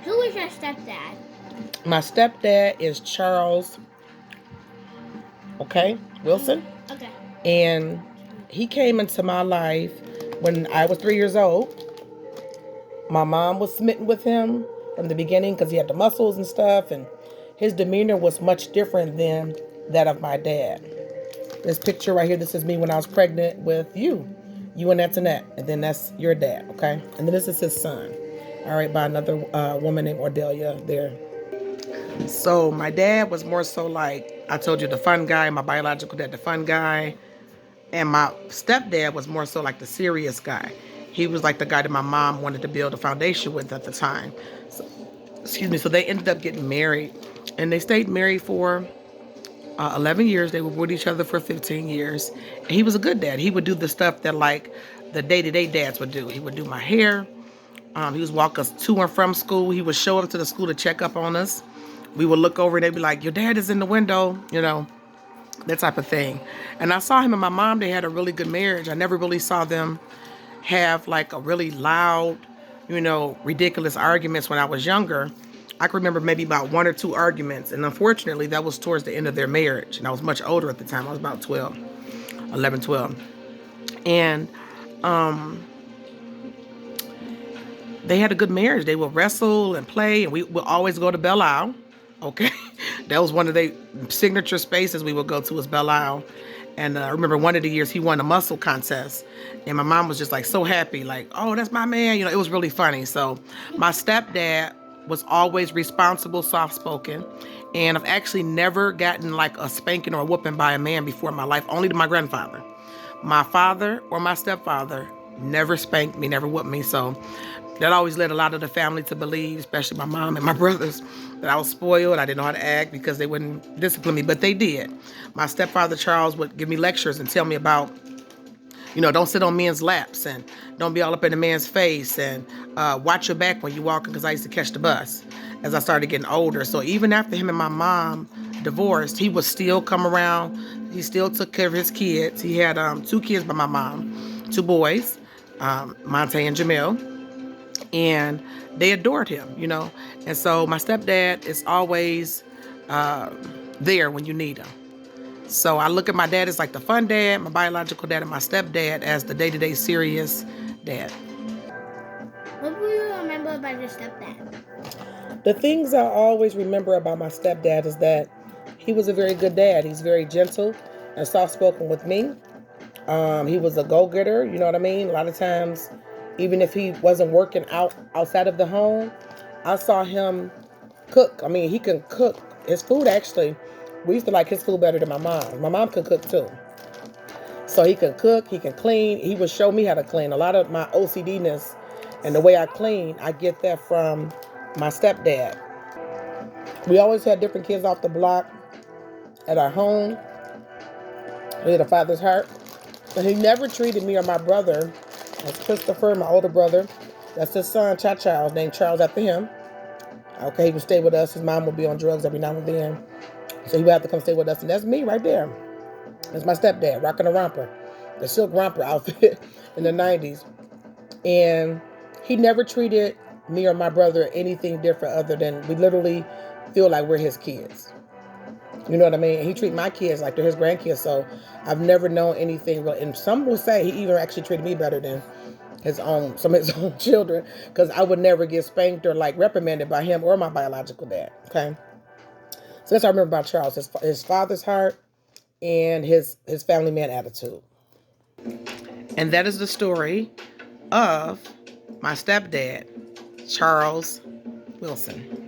Who is your stepdad? My stepdad is Charles, okay, Wilson. Okay. And he came into my life when I was 3 years old. My mom was smitten with him from the beginning because he had the muscles and stuff, and his demeanor was much different than that of my dad. This picture right here, this is me when I was pregnant with you and Antoinette, and then that's your dad, okay? And then this is his son, all right, by another woman named Ordelia there. So my dad was more so like, I told you, the fun guy. My biological dad, the fun guy. And my stepdad was more so like the serious guy. He was like the guy that my mom wanted to build a foundation with at the time. So, excuse me. So they ended up getting married. And they stayed married for 11 years. They were with each other for 15 years. And he was a good dad. He would do the stuff that like the day-to-day dads would do. He would do my hair. He would walk us to and from school. He would show up to the school to check up on us. We would look over and they'd be like, your dad is in the window, you know, that type of thing. And I saw him and my mom, they had a really good marriage. I never really saw them have like a really loud, you know, ridiculous arguments when I was younger. I can remember maybe about 1 or 2 arguments. And unfortunately, that was towards the end of their marriage. And I was much older at the time. I was about 11, 12. And they had a good marriage. They would wrestle and play, and we would always go to Belle Isle. Okay, that was one of their signature spaces we would go to, was Belle Isle. And I remember one of the years he won a muscle contest, and my mom was just like so happy, like, oh, that's my man. You know, it was really funny. So my stepdad was always responsible, soft-spoken, and I've actually never gotten like a spanking or a whooping by a man before in my life, only to my grandfather. My father or my stepfather never spanked me, never whooped me. So that always led a lot of the family to believe, especially my mom and my brothers, that I was spoiled. I didn't know how to act because they wouldn't discipline me, but they did. My stepfather, Charles, would give me lectures and tell me about, you know, don't sit on men's laps and don't be all up in a man's face and watch your back when you're walking, because I used to catch the bus as I started getting older. So even after him and my mom divorced, he would still come around. He still took care of his kids. He had 2 kids by my mom, 2 boys, Monte and Jamil. And they adored him, you know. And so my stepdad is always there when you need him. So I look at my dad as like the fun dad, my biological dad, and my stepdad as the day-to-day serious dad. What do you remember about your stepdad? The things I always remember about my stepdad is that he was a very good dad. He's very gentle and soft-spoken with me. He was a go-getter, you know what I mean? A lot of times, even if he wasn't working outside of the home, I saw him cook. I mean, he can cook his food. Actually, we used to like his food better than my mom. My mom could cook too. So he can cook, he can clean. He would show me how to clean. A lot of my OCD-ness and the way I clean, I get that from my stepdad. We always had different kids off the block at our home. We had a father's heart. But he never treated me or my brother as Christopher, my older brother. That's his son, Charles, named Charles after him. Okay, he would stay with us. His mom would be on drugs every now and then. So he would have to come stay with us. And that's me right there. That's my stepdad, rocking a romper. The silk romper outfit in the 90s. And he never treated me or my brother anything different other than we literally feel like we're his kids. You know what I mean? He treated my kids like they're his grandkids. So I've never known anything real. And some will say he even actually treated me better than some of his own children, because I would never get spanked or like reprimanded by him or my biological dad. Okay. So that's what I remember about Charles, his father's heart and his family man attitude. And that is the story of my stepdad, Charles Wilson.